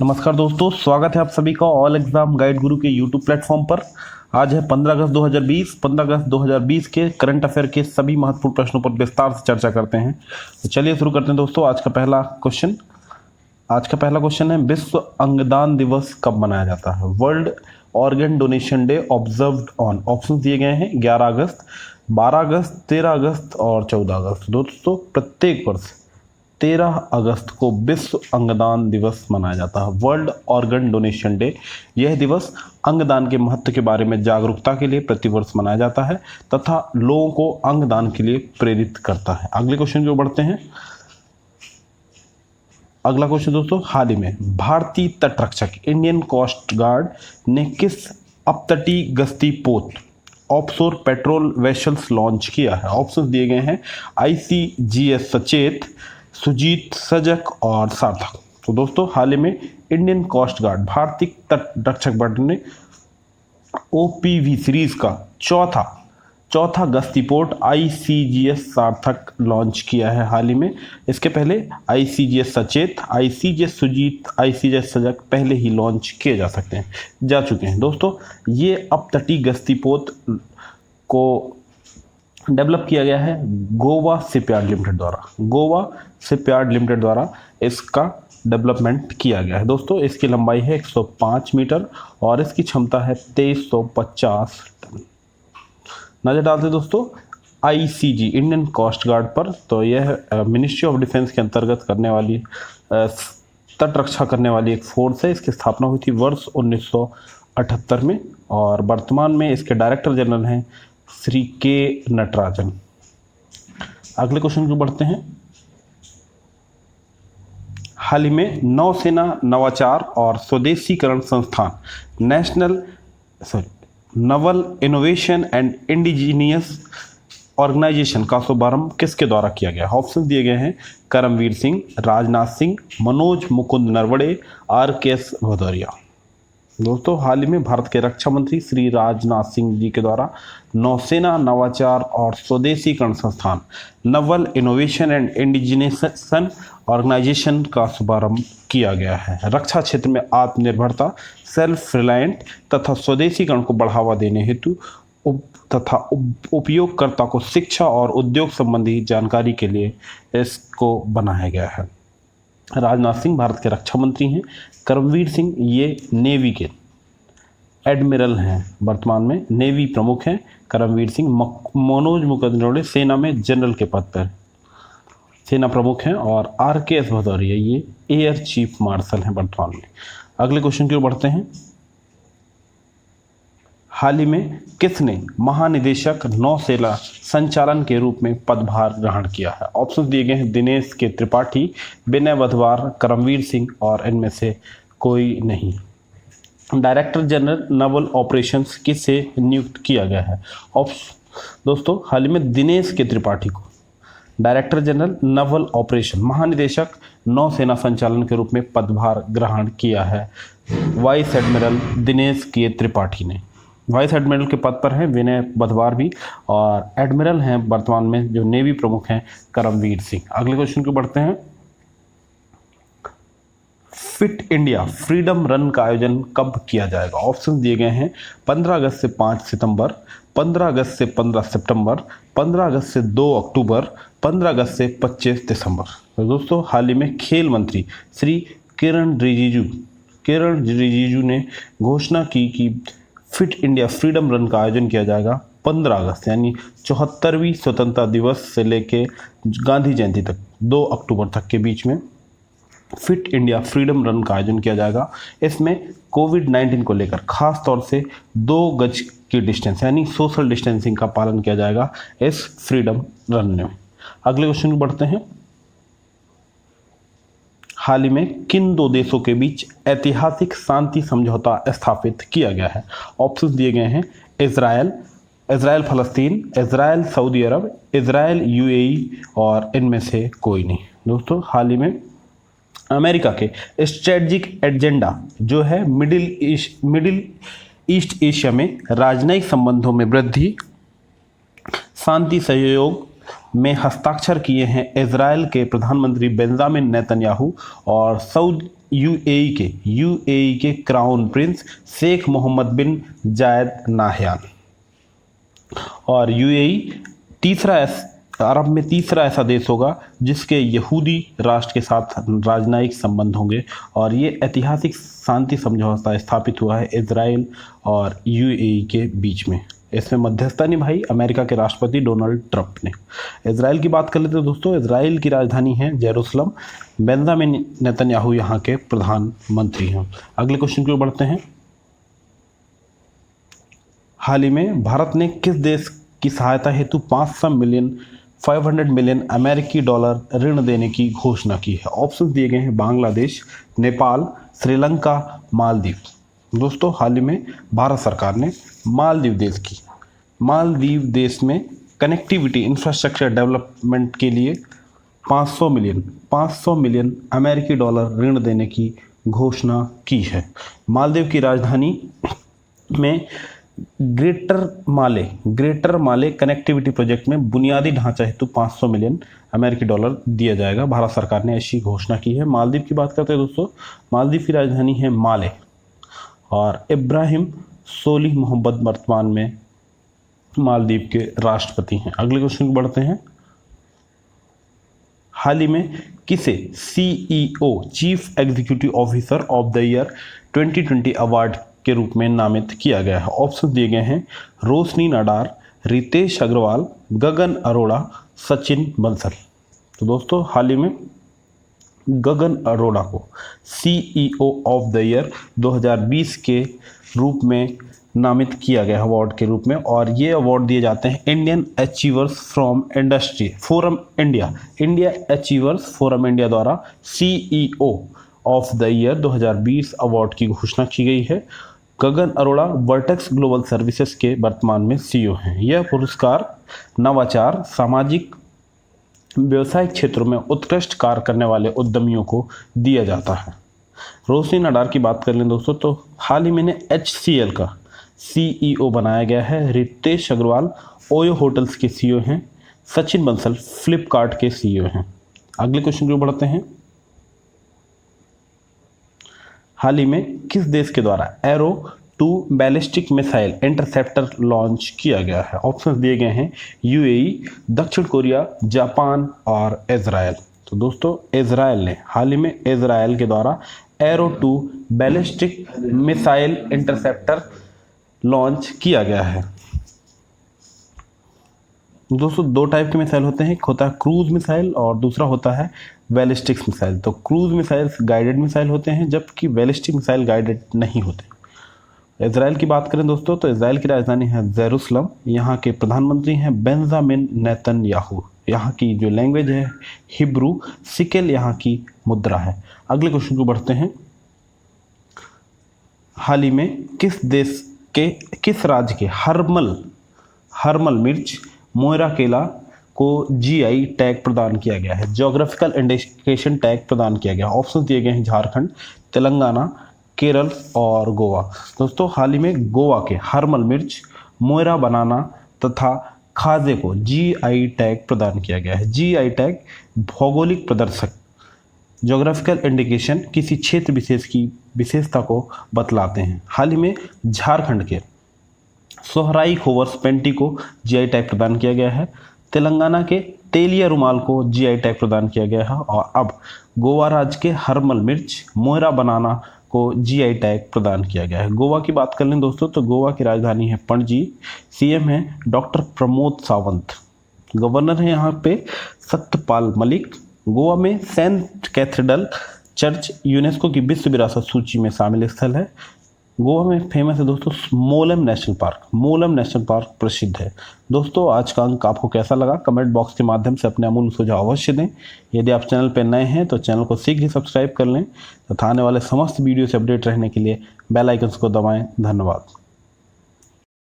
नमस्कार दोस्तों, स्वागत है आप सभी का ऑल एग्जाम गाइड गुरु के यूट्यूब प्लेटफॉर्म पर। आज है 15 अगस्त 2020। 15 अगस्त 2020 के करंट अफेयर के सभी महत्वपूर्ण प्रश्नों पर विस्तार से चर्चा करते हैं। तो चलिए शुरू करते हैं दोस्तों। आज का पहला क्वेश्चन है, विश्व अंगदान दिवस कब मनाया जाता है? World organ donation day observed on. Option दिए गए हैं 11 अगस्त, 12 अगस्त, 13 अगस्त और 14 अगस्त। दोस्तों, प्रत्येक वर्ष 13 अगस्त को विश्व अंगदान दिवस मनाया जाता है, वर्ल्ड ऑर्गन डोनेशन डे। यह दिवस अंगदान के महत्व के बारे में जागरूकता के लिए प्रतिवर्ष मनाया जाता है तथा लोगों को अंगदान के लिए प्रेरित करता है। अगले क्वेश्चन की ओर बढ़ते हैं। अगला क्वेश्चन दोस्तों, हाल ही में भारतीय तटरक्षक इंडियन कोस्ट गार्ड ने किस अपतटीय गश्ती पोत ऑफशोर पेट्रोल वेसल्स लॉन्च किया है? ऑप्शन दिए गए हैं ICGS सचेत, सुजीत, सजक और सार्थक। तो दोस्तों, हाल ही में इंडियन कोस्ट गार्ड भारतीय तटरक्षक बल ने OPV सीरीज का चौथा गश्ती पोर्ट ICGS सार्थक लॉन्च किया है हाल ही में। इसके पहले ICGS सचेत, ICGS सुजीत, ICGS सजक पहले ही लॉन्च किए जा चुके हैं। दोस्तों, ये अपतटीय गश्ती पोत को डेवलप किया गया है गोवा शिपयार्ड लिमिटेड द्वारा इसका डेवलपमेंट किया गया है। दोस्तों, इसकी लंबाई है 105 मीटर और इसकी क्षमता है 2350 टन। नजर डालते दोस्तों ICG इंडियन कोस्ट गार्ड पर। तो यह मिनिस्ट्री ऑफ डिफेंस के अंतर्गत करने वाली तटरक्षा करने वाली एक फोर्स है। इसकी स्थापना हुई थी वर्ष 1978 में और वर्तमान में इसके डायरेक्टर जनरल हैं श्री के नटराजन। अगले क्वेश्चन को बढ़ते हैं। हाल ही में नौसेना नवाचार और स्वदेशीकरण संस्थान naval innovation and indigenous organisation का शुभारंभ किसके द्वारा किया गया? ऑप्शन दिए गए हैं करमवीर सिंह, राजनाथ सिंह, मनोज मुकुंद नरवड़े, RKS भदौरिया। दोस्तों, हाल ही में भारत के रक्षा मंत्री श्री राजनाथ सिंह जी के द्वारा नौसेना नवाचार और स्वदेशीकरण संस्थान नवल इनोवेशन एंड इंडिजिनेशन ऑर्गेनाइजेशन का शुभारंभ किया गया है। रक्षा क्षेत्र में आत्मनिर्भरता, सेल्फ रिलायंट तथा स्वदेशीकरण को बढ़ावा देने हेतु तथा उपयोगकर्ता को शिक्षा और उद्योग संबंधी जानकारी के लिए इसको बनाया गया है। राजनाथ सिंह भारत के रक्षा मंत्री हैं। करमवीर सिंह ये नेवी के एडमिरल हैं, वर्तमान में नेवी प्रमुख हैं करमवीर सिंह। मनोज मुकुंद नरवड़े सेना में जनरल के पद पर सेना प्रमुख हैं और RKS भदौरिया ये एयर चीफ मार्शल हैं वर्तमान में। अगले क्वेश्चन की ओर बढ़ते हैं। हाल ही में किसने महानिदेशक नौसेना संचालन के रूप में पदभार ग्रहण किया है? ऑप्शन दिए गए हैं दिनेश के त्रिपाठी, विनय वधवार, करमवीर सिंह और इनमें से कोई नहीं। डायरेक्टर जनरल नवल ऑपरेशंस किसे नियुक्त किया गया है? दोस्तों, हाल ही में दिनेश के त्रिपाठी को डायरेक्टर जनरल नवल ऑपरेशन महानिदेशक नौसेना संचालन के रूप में पदभार ग्रहण किया है वाइस एडमिरल दिनेश के त्रिपाठी ने। वाइस एडमिरल के पद पर हैं विनय वधवार भी और एडमिरल हैं वर्तमान में जो नेवी प्रमुख हैं करमवीर सिंह। अगले क्वेश्चन को बढ़ते हैं। फिट इंडिया फ्रीडम रन का आयोजन कब किया जाएगा? ऑप्शन दिए गए हैं 15 अगस्त से 5 सितंबर, 15 अगस्त से 15 सितंबर, 15 अगस्त से 2 अक्टूबर, 15 अगस्त से 25 दिसंबर। तो दोस्तों, हाल ही में खेल मंत्री श्री किरण रिजिजू ने घोषणा की कि फिट इंडिया फ्रीडम रन का आयोजन किया जाएगा 15 अगस्त यानी 74वीं स्वतंत्रता दिवस से लेके गांधी जयंती तक 2 अक्टूबर तक के बीच में फिट इंडिया फ्रीडम रन का आयोजन किया जाएगा। इसमें कोविड-19 को लेकर खास तौर से 2 गज की डिस्टेंस यानी सोशल डिस्टेंसिंग का पालन किया जाएगा इस फ्रीडम रन में। अगले क्वेश्चन को बढ़ते हैं। हाल ही में किन 2 देशों के बीच ऐतिहासिक शांति समझौता स्थापित किया गया है? ऑप्शन दिए गए हैं इजराइल फलस्तीन, इजराइल सऊदी अरब, इजराइल UAE और इनमें से कोई नहीं। दोस्तों, हाल ही में अमेरिका के स्ट्रेटजिक एजेंडा जो है मिडिल ईस्ट एशिया में राजनयिक संबंधों में वृद्धि, शांति सहयोग में हस्ताक्षर किए हैं इजराइल के प्रधानमंत्री बेंजामिन नेतन्याहू और यूएई के क्राउन प्रिंस शेख मोहम्मद बिन जायद नाहयान। और यूएई अरब में तीसरा ऐसा देश होगा जिसके यहूदी राष्ट्र के साथ राजनयिक संबंध होंगे, और ये ऐतिहासिक शांति समझौता स्थापित हुआ है इजराइल और यूएई के बीच में। इसमें मध्यस्थता निभाई अमेरिका के राष्ट्रपति डोनाल्ड ट्रंप ने। इजराइल की बात कर लेते हैं दोस्तों। इजराइल की राजधानी है जेरूसलम। बेंजामिन नेतन्याहू यहाँ के प्रधानमंत्री हैं। अगले क्वेश्चन की ओर बढ़ते हैं। हाल ही में भारत ने किस देश की सहायता हेतु 500 मिलियन अमेरिकी डॉलर ऋण देने की घोषणा की है? ऑप्शन दिए गए हैं बांग्लादेश, नेपाल, श्रीलंका, मालदीव। दोस्तों हाल ही में भारत सरकार ने मालदीव देश में कनेक्टिविटी इंफ्रास्ट्रक्चर डेवलपमेंट के लिए 500 मिलियन अमेरिकी डॉलर ऋण देने की घोषणा की है। मालदीव की राजधानी में ग्रेटर माले कनेक्टिविटी प्रोजेक्ट में बुनियादी ढांचा हेतु 500 मिलियन अमेरिकी डॉलर दिया जाएगा। भारत सरकार ने ऐसी घोषणा की है। मालदीव की बात करते हैं दोस्तों। मालदीव की राजधानी है माले, और इब्राहिम सोलिह मोहम्मद वर्तमान में मालदीव के राष्ट्रपति हैं। अगले क्वेश्चन को बढ़ते हैं। हाल ही में किसे CEO chief executive officer of the year 2020 award के रूप में नामित किया गया है? ऑप्शन दिए गए हैं रोशनी नडार, रितेश अग्रवाल, गगन अरोड़ा, सचिन बंसल। तो दोस्तों हाल ही में गगन अरोड़ा को सीईओ ऑफ द ईयर 2020 के रूप में नामित किया गया अवार्ड के रूप में, और ये अवार्ड दिए जाते हैं Indian achievers from industry forum India achievers forum India द्वारा CEO of the year 2020 award की घोषणा की गई है। Gagan Arora Vertex Global Services के वर्तमान में सीईओ हैं। यह पुरस्कार नवाचार, सामाजिक, व्यवसायिक क्षेत्रों में उत्कृष्ट कार्य करने वाले उद्यमियों को दिया जाता है। रोशनी नडार की बात कर लें दोस्तों, तो हाल ही में HCL का सीईओ बनाया गया है। रितेश अग्रवाल ओयो होटल्स के सीईओ हैं। सचिन बंसल फ्लिपकार्ट के सीईओ हैं। अगले क्वेश्चन को बढ़ते हैं। हाल ही में किस देश के द्वारा arrow 2 ballistic missile interceptor launch किया गया है? ऑप्शंस दिए गए हैं यूएई, दक्षिण कोरिया, जापान और इजराइल। तो दोस्तों इजराइल ने हाल ही में इजराइल के द्वारा arrow 2 ballistic missile interceptor launch किया गया है। दोस्तों दो टाइप के मिसाइल होते हैं, एक होता है क्रूज मिसाइल और दूसरा होता है बैलिस्टिक्स मिसाइल। तो क्रूज मिसाइल्स गाइडेड मिसाइल होते हैं, जबकि बैलिस्टिक मिसाइल गाइडेड नहीं होते। इजराइल की बात करें दोस्तों, तो इजराइल की राजधानी है जेरूसलम। यहाँ के प्रधानमंत्री हैं बेंजामिन नेतन्याहू। यहाँ की जो लैंग्वेज है हिब्रू, सिकेल यहाँ की मुद्रा है। अगले क्वेश्चन को बढ़ते हैं। हाल ही में किस राज्य के हरमल मिर्च, मोयरा केला को जीआई टैग प्रदान किया गया है? ज्योग्राफिकल इंडिकेशन टैग प्रदान किया गया। ऑप्शन दिए गए हैं झारखंड, तेलंगाना, केरल और गोवा। दोस्तों हाल ही में गोवा के हरमल मिर्च, मोयरा बनाना तथा खाजे को जीआई टैग प्रदान किया गया है। जीआई टैग भौगोलिक प्रदर्शक, ज्योग्राफिकल इंडिकेशन किसी क्षेत्र विशेष की विशेषता को बतलाते हैं। हाल ही में झारखंड के सोहराई खोवर्स पेंटी को जीआई टैग प्रदान किया गया है। तेलंगाना के तेलिया रुमाल को जीआई टैग प्रदान किया गया है, और अब गोवा राज्य के हरमल मिर्च, मोयरा बनाना को जीआई टैग प्रदान किया गया है। गोवा की बात कर लें दोस्तों, तो गोवा की राजधानी है पणजी। सीएम है डॉक्टर प्रमोद सावंत। गवर्नर है यहाँ पे सत्यपाल मलिक। गोवा में सेंट कैथेड्रल चर्च यूनेस्को की विश्व विरासत सूची में शामिल स्थल है। गोवा में फेमस है दोस्तों Mollem national park. Mollem national park प्रसिद्ध है। दोस्तों आज का अंक आपको कैसा लगा कमेंट बॉक्स के माध्यम से अपने अमूल्य सुझाव अवश्य दें। यदि आप चैनल पर नए हैं तो चैनल को शीघ्र ही सब्सक्राइब कर लें तथा आने वाले समस्त वीडियो से अपडेट रहने के लिए बेल आइकन को दबाएं। धन्यवाद।